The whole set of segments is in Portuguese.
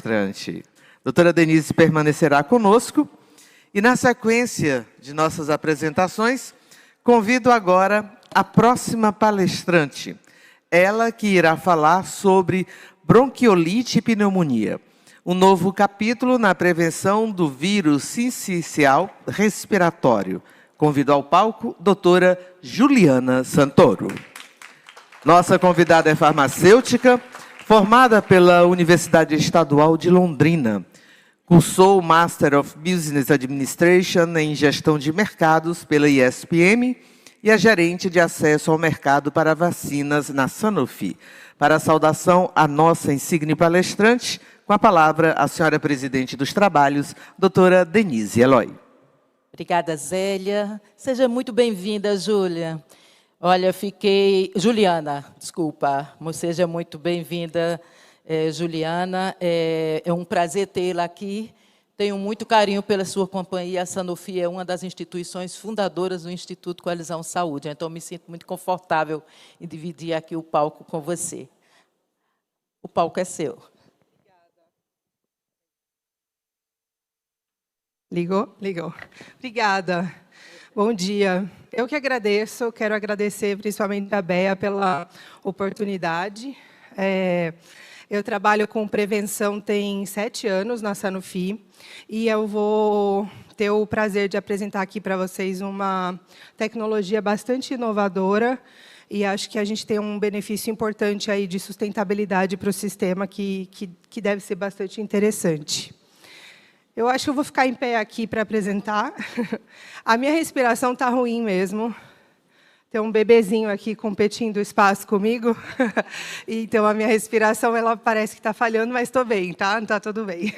palestrante. Doutora Denise permanecerá conosco e, na sequência de nossas apresentações, convido agora a próxima palestrante. Ela que irá falar sobre bronquiolite e pneumonia. Um novo capítulo na prevenção do vírus sincicial respiratório. Convido ao palco doutora Juliana Santoro. Nossa convidada é farmacêutica, formada pela Universidade Estadual de Londrina. Cursou o Master of Business Administration em Gestão de Mercados pela ISPM e é gerente de acesso ao mercado para vacinas na Sanofi. Para a saudação à nossa insigne palestrante, com a palavra a senhora presidente dos trabalhos, doutora Denise Eloy. Obrigada, Zélia. Seja muito bem-vinda, Júlia. Olha, Juliana, desculpa. Seja muito bem-vinda, Juliana. É um prazer tê-la aqui. Tenho muito carinho pela sua companhia. A Sanofi é uma das instituições fundadoras do Instituto Coalizão Saúde. Então, me sinto muito confortável em dividir aqui o palco com você. O palco é seu. Ligou? Ligou. Obrigada. Bom dia. Eu que agradeço, quero agradecer principalmente a Bea pela oportunidade. Eu trabalho com prevenção tem 7 anos na Sanofi e eu vou ter o prazer de apresentar aqui para vocês uma tecnologia bastante inovadora e acho que a gente tem um benefício importante aí de sustentabilidade para o sistema que deve ser bastante interessante. Eu acho que eu vou ficar em pé aqui para apresentar. A minha respiração está ruim mesmo. Tem um bebezinho aqui competindo o espaço comigo. Então, a minha respiração ela parece que está falhando, mas estou bem, tá? Está tudo bem.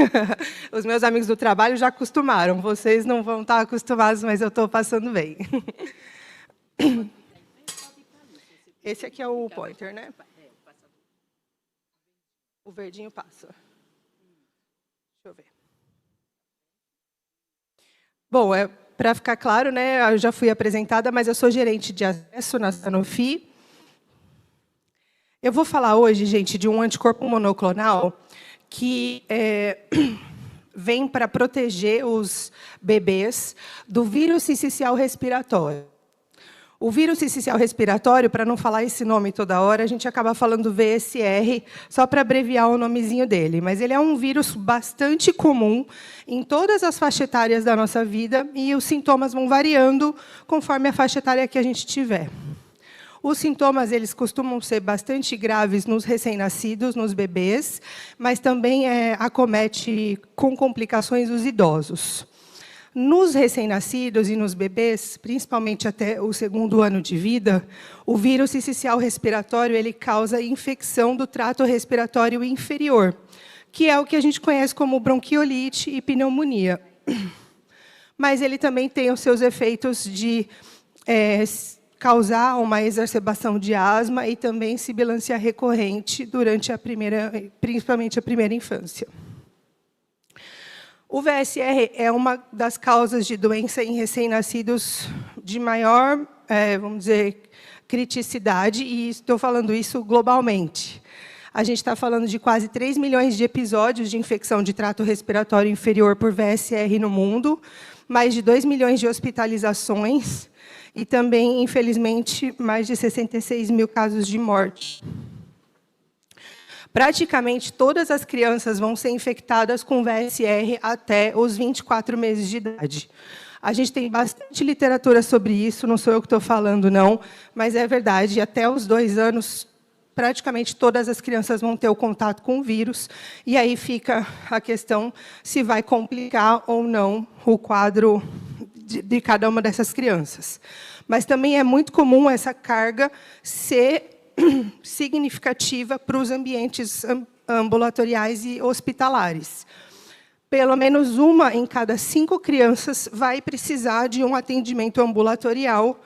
Os meus amigos do trabalho já acostumaram. Vocês não vão estar acostumados, mas eu estou passando bem. Esse aqui é o pointer, né? O verdinho passa. Deixa eu ver. Bom, para ficar claro, né, eu já fui apresentada, mas eu sou gerente de acesso na Sanofi. Eu vou falar hoje, gente, de um anticorpo monoclonal que vem para proteger os bebês do vírus sincicial respiratório. O vírus sincicial respiratório, para não falar esse nome toda hora, a gente acaba falando VSR, só para abreviar o nomezinho dele. Mas ele é um vírus bastante comum em todas as faixas etárias da nossa vida e os sintomas vão variando conforme a faixa etária que a gente tiver. Os sintomas eles costumam ser bastante graves nos recém-nascidos, nos bebês, mas também acomete com complicações os idosos. Nos recém-nascidos e nos bebês, principalmente até o 2º ano de vida, o vírus sincicial respiratório ele causa infecção do trato respiratório inferior, que é o que a gente conhece como bronquiolite e pneumonia. Mas ele também tem os seus efeitos de causar uma exacerbação de asma e também sibilância recorrente durante principalmente a primeira infância. O VSR é uma das causas de doença em recém-nascidos de maior, vamos dizer, criticidade, e estou falando isso globalmente. A gente está falando de quase 3 milhões de episódios de infecção de trato respiratório inferior por VSR no mundo, mais de 2 milhões de hospitalizações e também, infelizmente, mais de 66 mil casos de morte. Praticamente todas as crianças vão ser infectadas com VSR até os 24 meses de idade. A gente tem bastante literatura sobre isso, não sou eu que estou falando, não, mas é verdade, até os 2 anos, praticamente todas as crianças vão ter o contato com o vírus, e aí fica a questão se vai complicar ou não o quadro de cada uma dessas crianças. Mas também é muito comum essa carga ser significativa para os ambientes ambulatoriais e hospitalares. Pelo menos 1 em cada 5 crianças vai precisar de um atendimento ambulatorial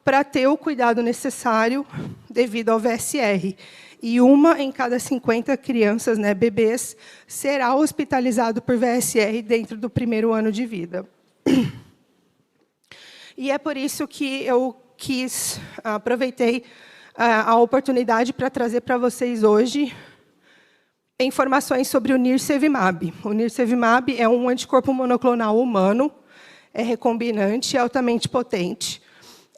para ter o cuidado necessário devido ao VSR. E 1 em cada 50 crianças, né, bebês, será hospitalizado por VSR dentro do 1º ano de vida. E é por isso que eu aproveitei a oportunidade para trazer para vocês hoje informações sobre o nirsevimab. O nirsevimab é um anticorpo monoclonal humano, é recombinante, altamente potente.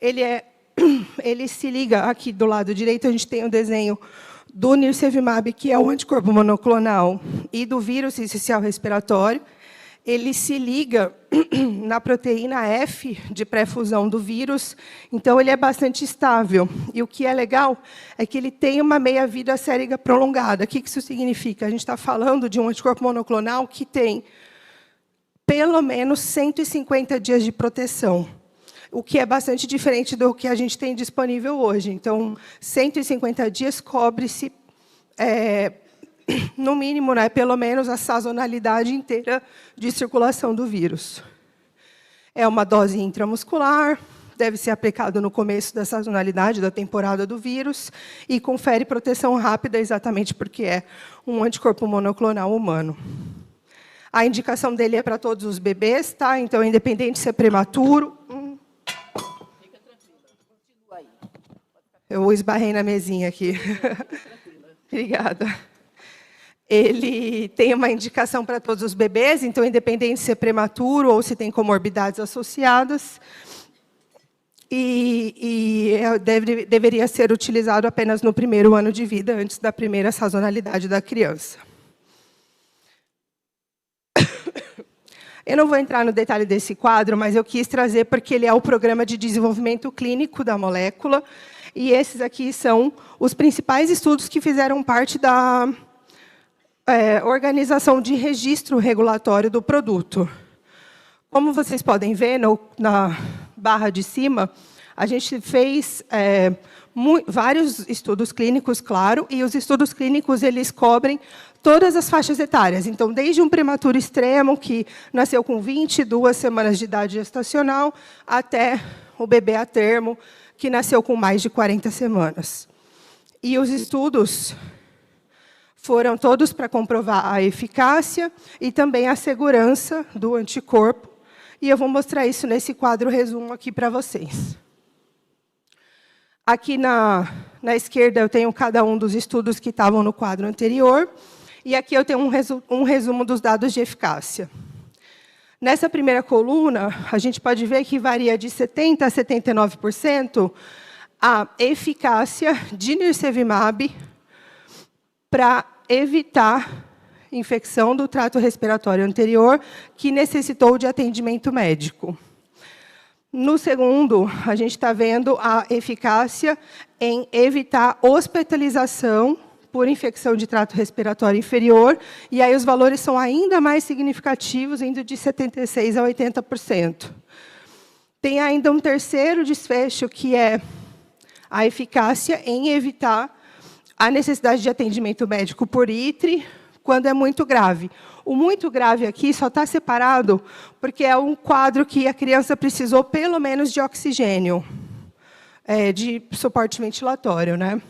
Ele se liga, aqui do lado direito, a gente tem o desenho do nirsevimab, que é o anticorpo monoclonal, e do vírus sincicial respiratório. Ele se liga na proteína F de pré-fusão do vírus, então ele é bastante estável. E o que é legal é que ele tem uma meia-vida sérica prolongada. O que isso significa? A gente está falando de um anticorpo monoclonal que tem pelo menos 150 dias de proteção, o que é bastante diferente do que a gente tem disponível hoje. Então, 150 dias cobre-se, no mínimo, né, pelo menos, a sazonalidade inteira de circulação do vírus. É uma dose intramuscular, deve ser aplicado no começo da sazonalidade, da temporada do vírus, e confere proteção rápida, exatamente porque é um anticorpo monoclonal humano. A indicação dele é para todos os bebês, tá? Então, independente se é prematuro. Fica tranquila, continua aí. Eu esbarrei na mesinha aqui. Obrigada. Ele tem uma indicação para todos os bebês, então, independente se é prematuro ou se tem comorbidades associadas. E deveria ser utilizado apenas no primeiro ano de vida, antes da primeira sazonalidade da criança. Eu não vou entrar no detalhe desse quadro, mas eu quis trazer porque ele é o programa de desenvolvimento clínico da molécula, e esses aqui são os principais estudos que fizeram parte da organização de registro regulatório do produto. Como vocês podem ver na barra de cima, a gente fez vários estudos clínicos, claro, e os estudos clínicos eles cobrem todas as faixas etárias. Então, desde um prematuro extremo, que nasceu com 22 semanas de idade gestacional, até o bebê a termo, que nasceu com mais de 40 semanas. E os estudos foram todos para comprovar a eficácia e também a segurança do anticorpo. E eu vou mostrar isso nesse quadro resumo aqui para vocês. Aqui na esquerda eu tenho cada um dos estudos que estavam no quadro anterior. E aqui eu tenho um resumo dos dados de eficácia. Nessa primeira coluna, a gente pode ver que varia de 70% a 79% a eficácia de nirsevimab para evitar infecção do trato respiratório anterior que necessitou de atendimento médico. No segundo, a gente está vendo a eficácia em evitar hospitalização por infecção de trato respiratório inferior, e aí os valores são ainda mais significativos, indo de 76% a 80%. Tem ainda um terceiro desfecho, que é a eficácia em evitar a necessidade de atendimento médico por ITRE, quando é muito grave. O muito grave aqui só está separado porque é um quadro que a criança precisou, pelo menos, de oxigênio, de suporte ventilatório, né?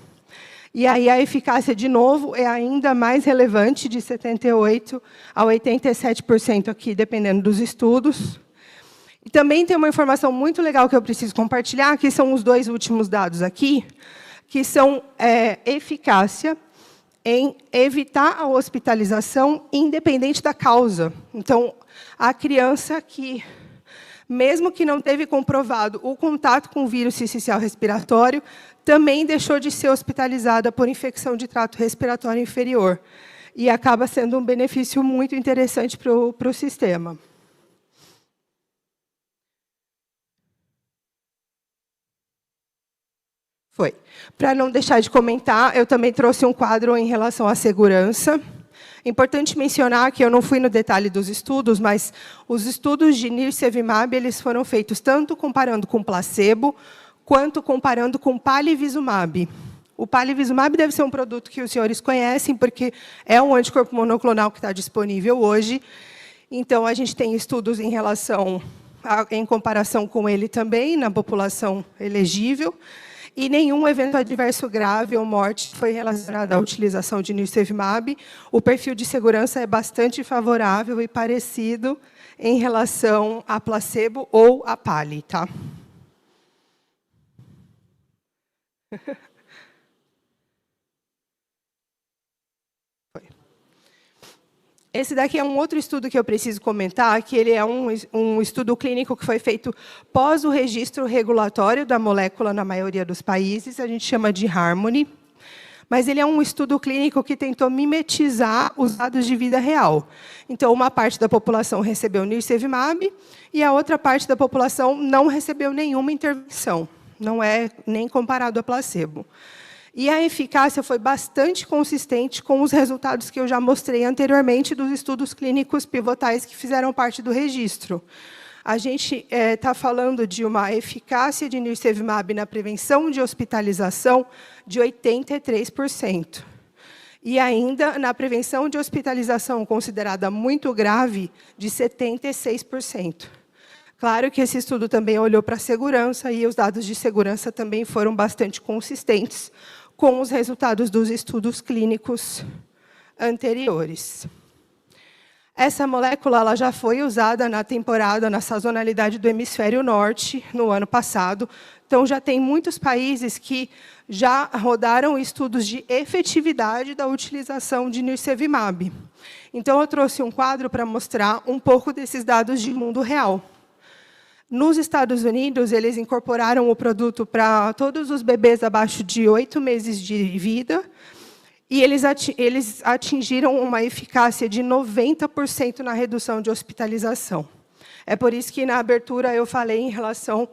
E aí a eficácia, de novo, é ainda mais relevante, de 78% a 87% aqui, dependendo dos estudos. E também tem uma informação muito legal que eu preciso compartilhar, que são os dois últimos dados aqui, que são eficácia em evitar a hospitalização independente da causa. Então, a criança que, mesmo que não teve comprovado o contato com o vírus sincicial respiratório, também deixou de ser hospitalizada por infecção de trato respiratório inferior. E acaba sendo um benefício muito interessante para o sistema. Foi. Para não deixar de comentar, eu também trouxe um quadro em relação à segurança. Importante mencionar que eu não fui no detalhe dos estudos, mas os estudos de nirsevimab eles foram feitos tanto comparando com placebo, quanto comparando com palivizumab. O palivizumab deve ser um produto que os senhores conhecem, porque é um anticorpo monoclonal que está disponível hoje. Então, a gente tem estudos em comparação com ele também, na população elegível. E nenhum evento adverso grave ou morte foi relacionado à utilização de nirsevimab. O perfil de segurança é bastante favorável e parecido em relação a placebo ou a pali, tá? Foi. Esse daqui é um outro estudo que eu preciso comentar, que ele é um estudo clínico que foi feito pós o registro regulatório da molécula na maioria dos países, a gente chama de Harmony, mas ele é um estudo clínico que tentou mimetizar os dados de vida real. Então, uma parte da população recebeu nirsevimab e a outra parte da população não recebeu nenhuma intervenção, não é nem comparado a placebo. E a eficácia foi bastante consistente com os resultados que eu já mostrei anteriormente dos estudos clínicos pivotais que fizeram parte do registro. A gente está falando de uma eficácia de nirsevimab na prevenção de hospitalização de 83%. E ainda na prevenção de hospitalização considerada muito grave, de 76%. Claro que esse estudo também olhou para a segurança, e os dados de segurança também foram bastante consistentes com os resultados dos estudos clínicos anteriores. Essa molécula ela já foi usada na temporada, na sazonalidade do hemisfério norte, no ano passado. Então, já tem muitos países que já rodaram estudos de efetividade da utilização de nirsevimab. Então, eu trouxe um quadro para mostrar um pouco desses dados de mundo real. Nos Estados Unidos, eles incorporaram o produto para todos os bebês abaixo de 8 meses de vida, e eles atingiram uma eficácia de 90% na redução de hospitalização. É por isso que, na abertura, eu falei em relação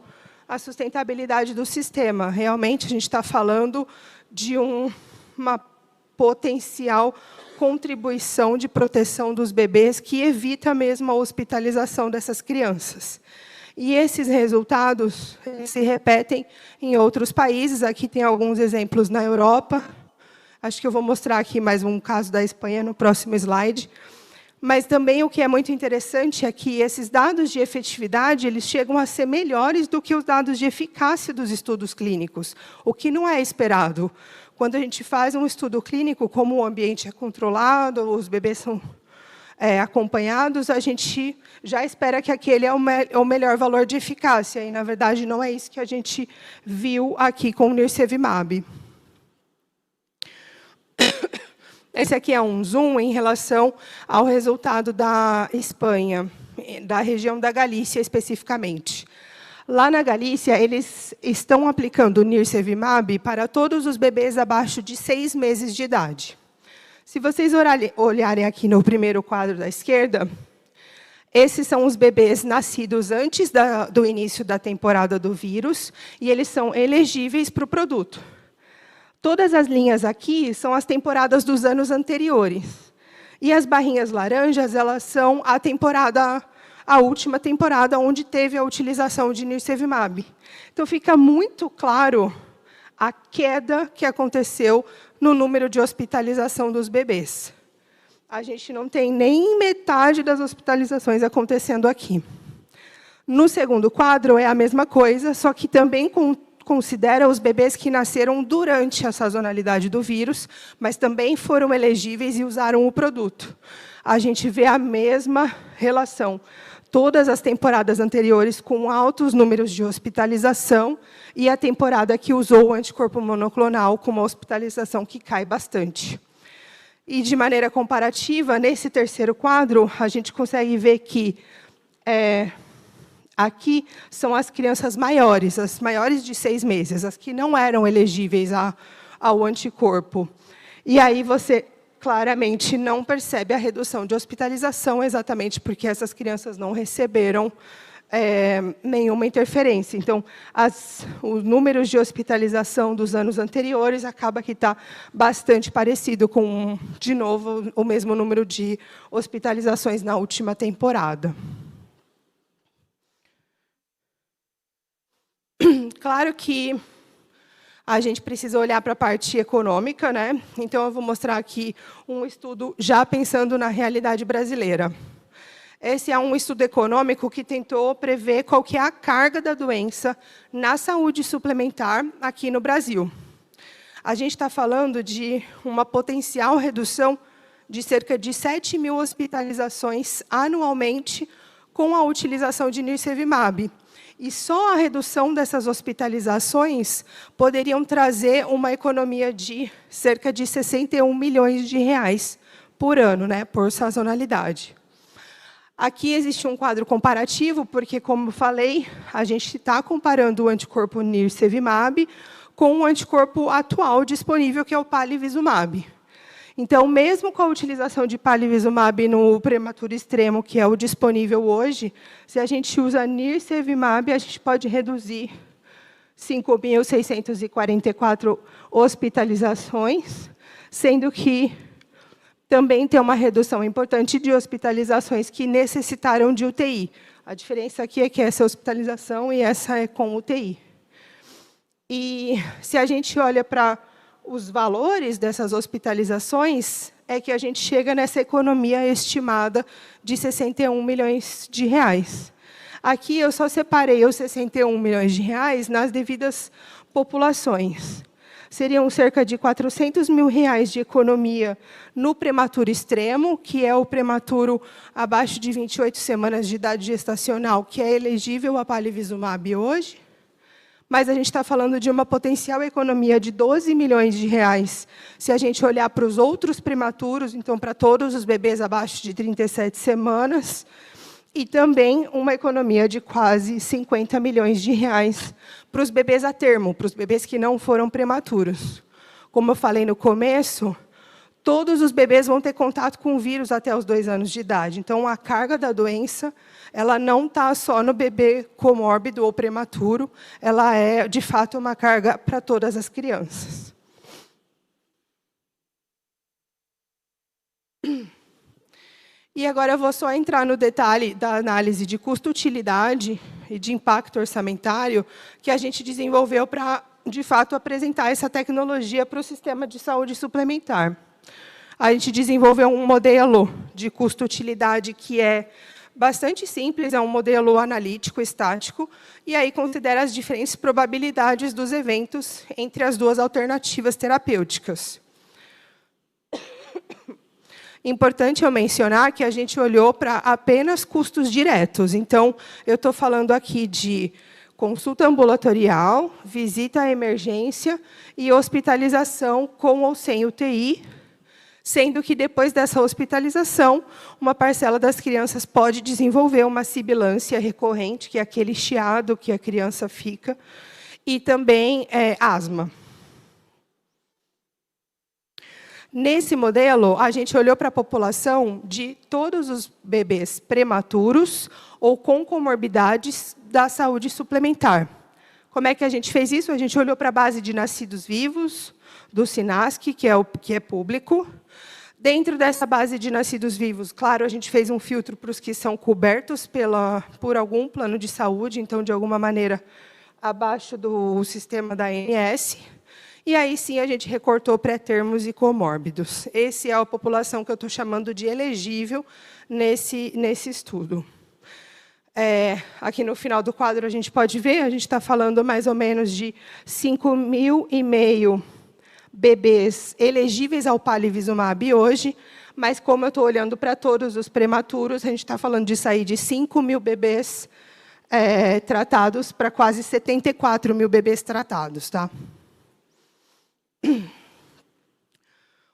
à sustentabilidade do sistema. Realmente, a gente está falando de uma potencial contribuição de proteção dos bebês que evita mesmo a hospitalização dessas crianças. E esses resultados se repetem em outros países. Aqui tem alguns exemplos na Europa. Acho que eu vou mostrar aqui mais um caso da Espanha no próximo slide. Mas também o que é muito interessante é que esses dados de efetividade eles chegam a ser melhores do que os dados de eficácia dos estudos clínicos, o que não é esperado. Quando a gente faz um estudo clínico, como o ambiente é controlado, os bebês são acompanhados, a gente já espera que aquele é o melhor valor de eficácia. E, na verdade, não é isso que a gente viu aqui com o nirsevimab. Esse aqui é um zoom em relação ao resultado da Espanha, da região da Galícia, especificamente. Lá na Galícia, eles estão aplicando o nirsevimab para todos os bebês abaixo de 6 meses de idade. Se vocês olharem aqui no primeiro quadro da esquerda, esses são os bebês nascidos antes do início da temporada do vírus, e eles são elegíveis para o produto. Todas as linhas aqui são as temporadas dos anos anteriores. E as barrinhas laranjas, elas são a última temporada onde teve a utilização de nirsevimab. Então, fica muito claro a queda que aconteceu no número de hospitalização dos bebês. A gente não tem nem metade das hospitalizações acontecendo aqui. No segundo quadro, é a mesma coisa, só que também considera os bebês que nasceram durante a sazonalidade do vírus, mas também foram elegíveis e usaram o produto. A gente vê a mesma relação. Todas as temporadas anteriores com altos números de hospitalização e a temporada que usou o anticorpo monoclonal com uma hospitalização que cai bastante. E, de maneira comparativa, nesse terceiro quadro, a gente consegue ver que aqui são as crianças maiores, as maiores de 6 meses, as que não eram elegíveis ao anticorpo. E aí você claramente não percebe a redução de hospitalização, exatamente porque essas crianças não receberam nenhuma interferência. Então, os números de hospitalização dos anos anteriores acaba que está bastante parecido com, de novo, o mesmo número de hospitalizações na última temporada. Claro que a gente precisa olhar para a parte econômica, né? Então, eu vou mostrar aqui um estudo já pensando na realidade brasileira. Esse é um estudo econômico que tentou prever qual que é a carga da doença na saúde suplementar aqui no Brasil. A gente está falando de uma potencial redução de cerca de 7 mil hospitalizações anualmente com a utilização de nirsevimab. E só a redução dessas hospitalizações poderiam trazer uma economia de cerca de 61 milhões de reais por ano, né, por sazonalidade. Aqui existe um quadro comparativo, porque, como eu falei, a gente está comparando o anticorpo nirsevimab com o anticorpo atual disponível, que é o palivizumab. Então, mesmo com a utilização de palivizumab no prematuro extremo, que é o disponível hoje, se a gente usa nirsevimab, a gente pode reduzir 5.644 hospitalizações, sendo que também tem uma redução importante de hospitalizações que necessitaram de UTI. A diferença aqui é que essa é hospitalização e essa é com UTI. E se a gente olha para os valores dessas hospitalizações, é que a gente chega nessa economia estimada de 61 milhões de reais. Aqui eu só separei os 61 milhões de reais nas devidas populações. Seriam cerca de 400 mil reais de economia no prematuro extremo, que é o prematuro abaixo de 28 semanas de idade gestacional, que é elegível a palivizumab hoje. Mas a gente está falando de uma potencial economia de 12 milhões de reais, se a gente olhar para os outros prematuros, então, para todos os bebês abaixo de 37 semanas, e também uma economia de quase 50 milhões de reais para os bebês a termo, para os bebês que não foram prematuros. Como eu falei no começo, todos os bebês vão ter contato com o vírus até os 2 anos de idade. Então, a carga da doença, ela não está só no bebê comórbido ou prematuro, ela é, de fato, uma carga para todas as crianças. E agora eu vou só entrar no detalhe da análise de custo-utilidade e de impacto orçamentário que a gente desenvolveu para, de fato, apresentar essa tecnologia para o sistema de saúde suplementar. A gente desenvolveu um modelo de custo-utilidade que é bastante simples, é um modelo analítico, estático, e aí considera as diferentes probabilidades dos eventos entre as duas alternativas terapêuticas. Importante eu mencionar que a gente olhou para apenas custos diretos. Então, eu estou falando aqui de consulta ambulatorial, visita à emergência e hospitalização com ou sem UTI, sendo que, depois dessa hospitalização, uma parcela das crianças pode desenvolver uma sibilância recorrente, que é aquele chiado que a criança fica, e também asma. Nesse modelo, a gente olhou para a população de todos os bebês prematuros ou com comorbidades da saúde suplementar. Como é que a gente fez isso? A gente olhou para a base de nascidos vivos, do SINASC, que é público. Dentro dessa base de nascidos vivos, claro, a gente fez um filtro para os que são cobertos por algum plano de saúde, então, de alguma maneira, abaixo do sistema da ANS. E aí, sim, a gente recortou pré-termos e comórbidos. Essa é a população que eu estou chamando de elegível nesse estudo. Aqui no final do quadro, a gente pode ver, a gente está falando mais ou menos de 5.500 bebês elegíveis ao palivizumab hoje, mas, como eu estou olhando para todos os prematuros, a gente está falando de sair de 5.000 bebês tratados para quase 74.000 bebês tratados. Tá?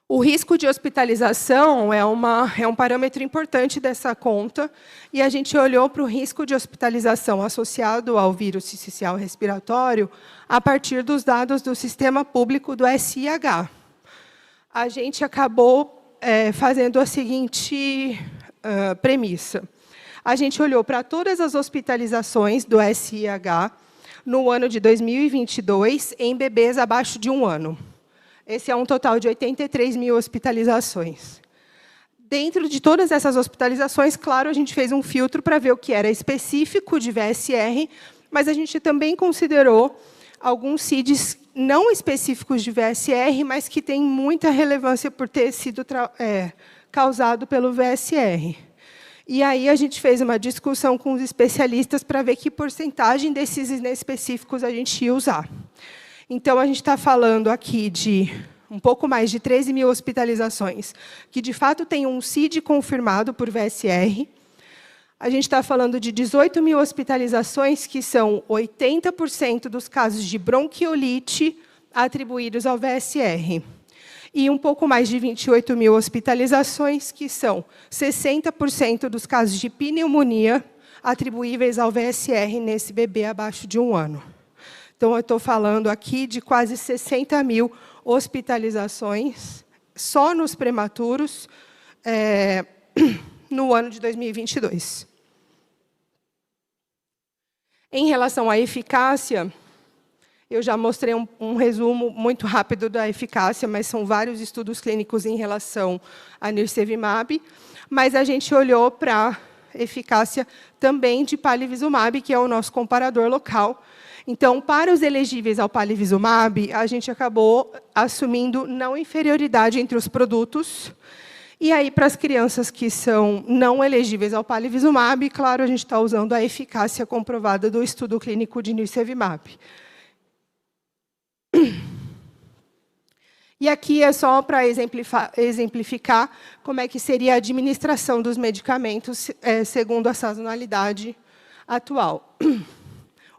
O risco de hospitalização é um parâmetro importante dessa conta, e a gente olhou para o risco de hospitalização associado ao vírus sincicial respiratório a partir dos dados do sistema público do SIH. A gente acabou fazendo a seguinte premissa. A gente olhou para todas as hospitalizações do SIH no ano de 2022 em bebês abaixo de 1 ano. Esse é um total de 83 mil hospitalizações. Dentro de todas essas hospitalizações, claro, a gente fez um filtro para ver o que era específico de VSR, mas a gente também considerou alguns CIDs não específicos de VSR, mas que têm muita relevância por ter sido causado pelo VSR. E aí a gente fez uma discussão com os especialistas para ver que porcentagem desses inespecíficos a gente ia usar. Então, a gente está falando aqui de um pouco mais de 13 mil hospitalizações, que, de fato, tem um CID confirmado por VSR. A gente está falando de 18 mil hospitalizações, que são 80% dos casos de bronquiolite atribuídos ao VSR. e um pouco mais de 28 mil hospitalizações, que são 60% dos casos de pneumonia atribuíveis ao VSR nesse bebê abaixo de 1 ano. Então, eu estou falando aqui de quase 60 mil hospitalizações só nos prematuros no ano de 2022. Em relação à eficácia, eu já mostrei um resumo muito rápido da eficácia, mas são vários estudos clínicos em relação a nirsevimab, mas a gente olhou para a eficácia também de palivizumab, que é o nosso comparador local. Então, para os elegíveis ao palivizumab, a gente acabou assumindo não inferioridade entre os produtos. E aí, para as crianças que são não elegíveis ao palivizumab, claro, a gente está usando a eficácia comprovada do estudo clínico de nirsevimab. E aqui é só para exemplificar como é que seria a administração dos medicamentos segundo a sazonalidade atual.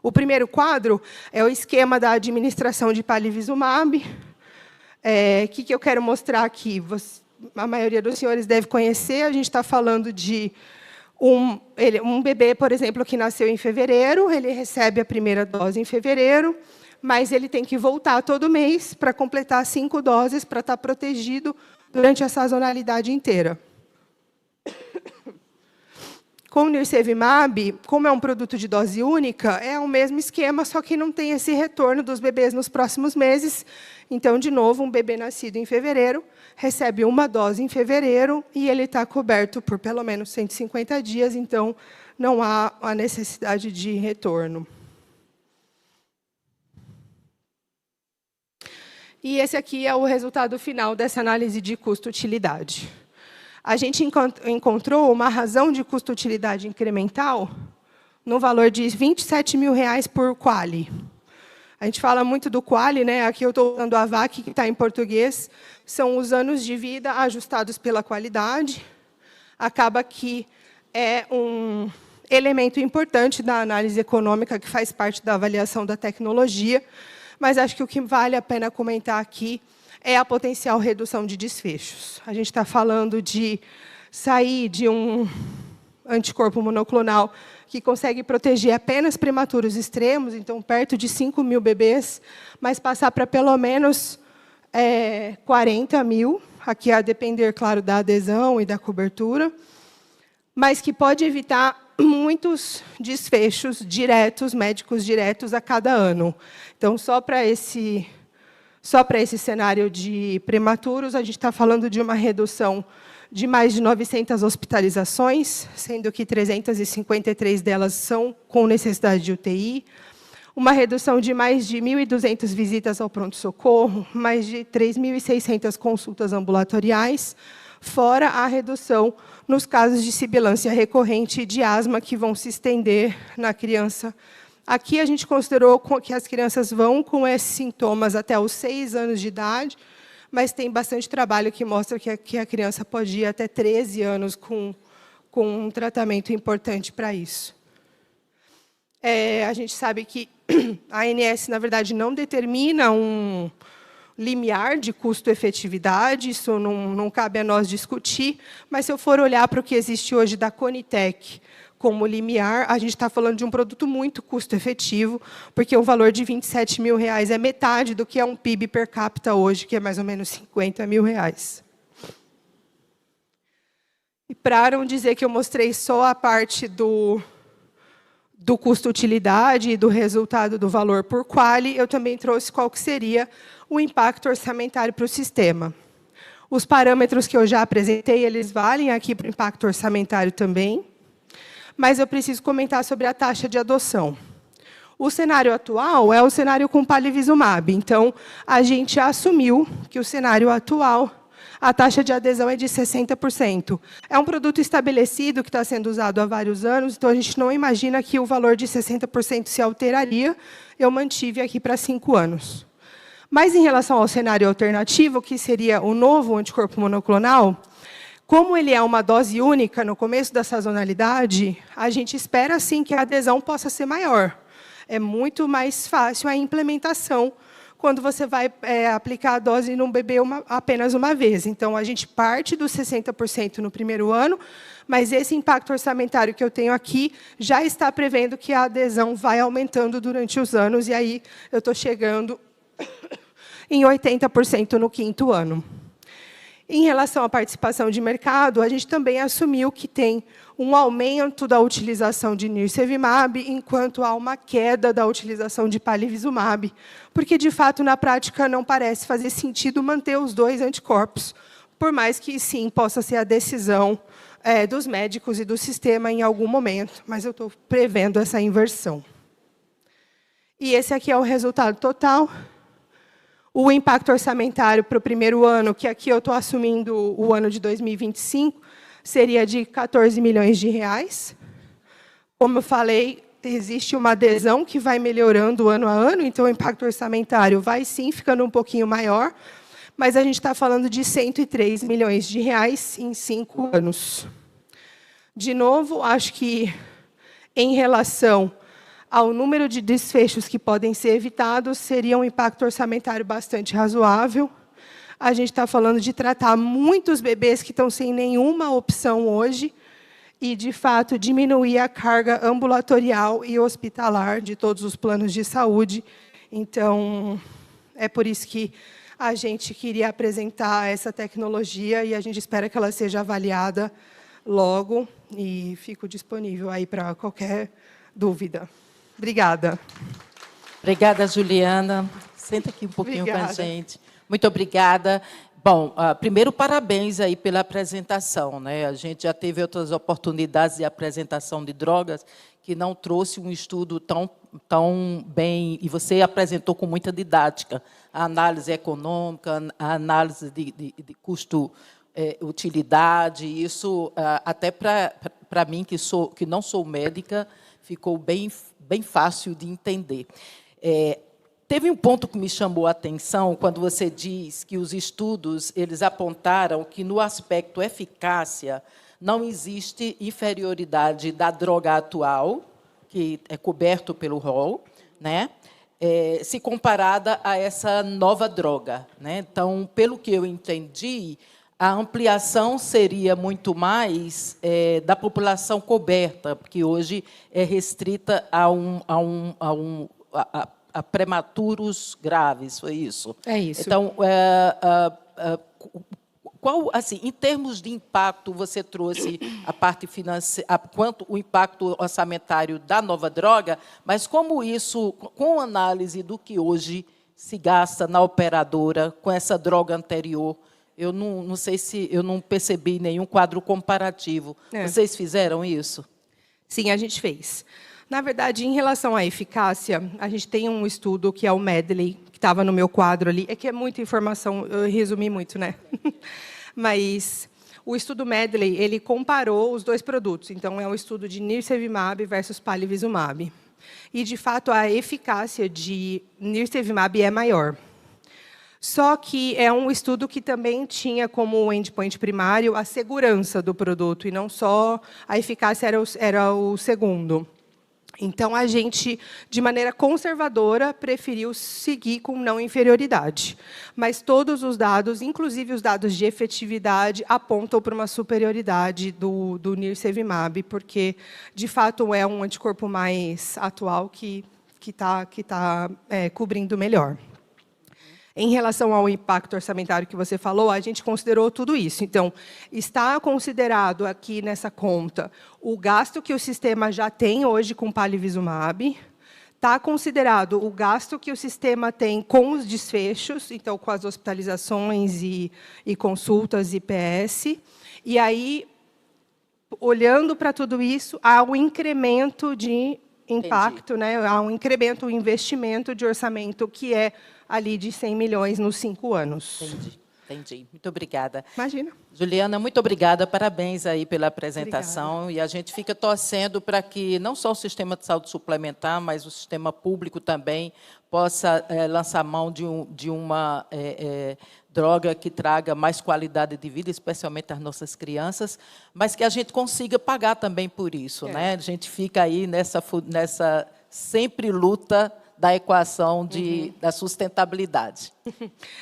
O primeiro quadro é o esquema da administração de palivizumab. O que eu quero mostrar aqui? A maioria dos senhores deve conhecer. A gente está falando de um bebê, por exemplo, que nasceu em fevereiro. Ele recebe a primeira dose em fevereiro, mas ele tem que voltar todo mês para completar 5 doses para estar protegido durante a sazonalidade inteira. Com o nirsevimab, como é um produto de dose única, é o mesmo esquema, só que não tem esse retorno dos bebês nos próximos meses. Então, de novo, um bebê nascido em fevereiro recebe uma dose em fevereiro e ele está coberto por pelo menos 150 dias, então não há a necessidade de retorno. E esse aqui é o resultado final dessa análise de custo-utilidade. A gente encontrou uma razão de custo-utilidade incremental no valor de R$ 27.000 por quali. A gente fala muito do quali, né? Aqui eu estou usando a VAC, que está em português. São os anos de vida ajustados pela qualidade. Acaba que é um elemento importante da análise econômica, que faz parte da avaliação da tecnologia. Mas acho que o que vale a pena comentar aqui é a potencial redução de desfechos. A gente está falando de sair de um anticorpo monoclonal que consegue proteger apenas prematuros extremos, então perto de 5 mil bebês, mas passar para pelo menos 40 mil, aqui a depender, claro, da adesão e da cobertura, mas que pode evitar muitos desfechos diretos, médicos diretos, a cada ano. Então, só para esse cenário de prematuros, a gente está falando de uma redução de mais de 900 hospitalizações, sendo que 353 delas são com necessidade de UTI, uma redução de mais de 1.200 visitas ao pronto-socorro, mais de 3.600 consultas ambulatoriais, fora a redução nos casos de sibilância recorrente e de asma que vão se estender na criança. Aqui a gente considerou que as crianças vão com esses sintomas até os 6 anos de idade, mas tem bastante trabalho que mostra que a criança pode ir até 13 anos com um tratamento importante para isso. A gente sabe que a ANS, na verdade, não determina um limiar de custo-efetividade, isso não cabe a nós discutir, mas se eu for olhar para o que existe hoje da Conitec como limiar, a gente está falando de um produto muito custo-efetivo, porque o valor de R$ 27.000 é metade do que é um PIB per capita hoje, que é mais ou menos R$ 50.000. E para não dizer que eu mostrei só a parte do custo-utilidade e do resultado do valor por quali, eu também trouxe qual que seria o impacto orçamentário para o sistema. Os parâmetros que eu já apresentei, eles valem aqui para o impacto orçamentário também, mas eu preciso comentar sobre a taxa de adoção. O cenário atual é o cenário com palivizumab. Então, a gente assumiu que o cenário atual, a taxa de adesão é de 60%. É um produto estabelecido que está sendo usado há vários anos, então a gente não imagina que o valor de 60% se alteraria. Eu mantive aqui para 5 anos. Mas, em relação ao cenário alternativo, que seria o novo anticorpo monoclonal, como ele é uma dose única no começo da sazonalidade, a gente espera, sim, que a adesão possa ser maior. É muito mais fácil a implementação quando você vai aplicar a dose num bebê apenas uma vez. Então, a gente parte dos 60% no primeiro ano, mas esse impacto orçamentário que eu tenho aqui já está prevendo que a adesão vai aumentando durante os anos, e aí eu estou chegando em 80% no 5º ano. Em relação à participação de mercado, a gente também assumiu que tem um aumento da utilização de nirsevimab, enquanto há uma queda da utilização de palivizumab, porque, de fato, na prática, não parece fazer sentido manter os dois anticorpos, por mais que, sim, possa ser a decisão dos médicos e do sistema em algum momento, mas eu estou prevendo essa inversão. E esse aqui é o resultado total. O impacto orçamentário para o primeiro ano, que aqui eu estou assumindo o ano de 2025, seria de 14 milhões de reais. Como eu falei, existe uma adesão que vai melhorando ano a ano, então o impacto orçamentário vai, sim, ficando um pouquinho maior, mas a gente está falando de 103 milhões de reais em 5 anos. De novo, acho que, em relação ao número de desfechos que podem ser evitados, seria um impacto orçamentário bastante razoável. A gente está falando de tratar muitos bebês que estão sem nenhuma opção hoje e, de fato, diminuir a carga ambulatorial e hospitalar de todos os planos de saúde. Então, é por isso que a gente queria apresentar essa tecnologia e a gente espera que ela seja avaliada logo, e fico disponível aí para qualquer dúvida. Obrigada. Obrigada, Juliana. Senta aqui um pouquinho com a gente. Muito obrigada. Bom, primeiro, parabéns aí pela apresentação, né? A gente já teve outras oportunidades de apresentação de drogas que não trouxe um estudo tão bem, e você apresentou com muita didática a análise econômica, a análise de custo-utilidade. Isso, até para mim, que não sou médica, ficou bem fácil de entender. Teve um ponto que me chamou a atenção quando você diz que os estudos eles apontaram que, no aspecto eficácia, não existe inferioridade da droga atual, que é coberto pelo rol, né? Se comparada a essa nova droga, né? Então, pelo que eu entendi, a ampliação seria muito mais da população coberta, porque hoje é restrita a prematuros graves, foi isso? É isso. Então, qual, assim, em termos de impacto, você trouxe a parte financeira, quanto o impacto orçamentário da nova droga, mas como isso, com análise do que hoje se gasta na operadora com essa droga anterior, eu não sei se eu não percebi nenhum quadro comparativo. Vocês fizeram isso? Sim, a gente fez. Na verdade, em relação à eficácia, a gente tem um estudo que é o Medley, que estava no meu quadro ali. É que é muita informação, eu resumi muito, né? Mas o estudo Medley, ele comparou os dois produtos. Então, é um estudo de nirsevimab versus palivizumab. E, de fato, a eficácia de nirsevimab é maior. Só que é um estudo que também tinha como endpoint primário a segurança do produto, e não só a eficácia era o segundo. Então, a gente, de maneira conservadora, preferiu seguir com não inferioridade. Mas todos os dados, inclusive os dados de efetividade, apontam para uma superioridade do nirsevimab, porque, de fato, é um anticorpo mais atual que está cobrindo melhor. Em relação ao impacto orçamentário que você falou, a gente considerou tudo isso. Então, está considerado aqui nessa conta o gasto que o sistema já tem hoje com palivizumab, está considerado o gasto que o sistema tem com os desfechos, então, com as hospitalizações e consultas IPS. E aí, olhando para tudo isso, há um incremento de impacto, né? Há um incremento, um investimento de orçamento que é ali de 100 milhões nos 5 anos. Entendi. Muito obrigada. Imagina. Juliana, muito obrigada. Parabéns aí pela apresentação. Obrigada. E a gente fica torcendo para que não só o sistema de saúde suplementar, mas o sistema público também possa lançar mão de uma droga que traga mais qualidade de vida, especialmente às nossas crianças, mas que a gente consiga pagar também por isso, né? A gente fica aí nessa sempre luta da equação da sustentabilidade.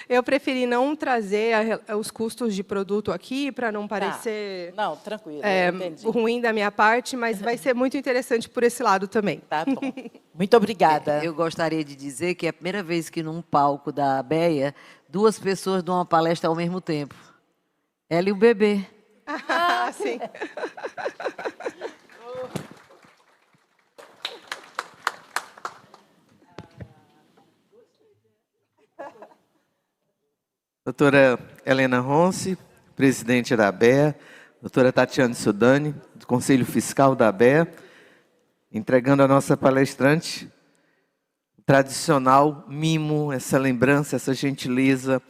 Eu preferi não trazer os custos de produto aqui, para não parecer Não, tranquilo, entendi. ruim da minha parte, mas vai ser muito interessante por esse lado também. Tá bom. Muito obrigada. Eu gostaria de dizer que é a primeira vez que num palco da ABEA, 2 pessoas dão uma palestra ao mesmo tempo. Ela e o bebê. Sim. Doutora Helena Ronce, presidente da ABEA, doutora Tatiane Sudani, do Conselho Fiscal da ABEA, entregando a nossa palestrante o tradicional mimo, essa lembrança, essa gentileza,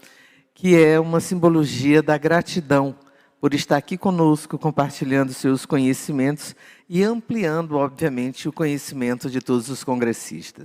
que é uma simbologia da gratidão por estar aqui conosco, compartilhando seus conhecimentos e ampliando, obviamente, o conhecimento de todos os congressistas.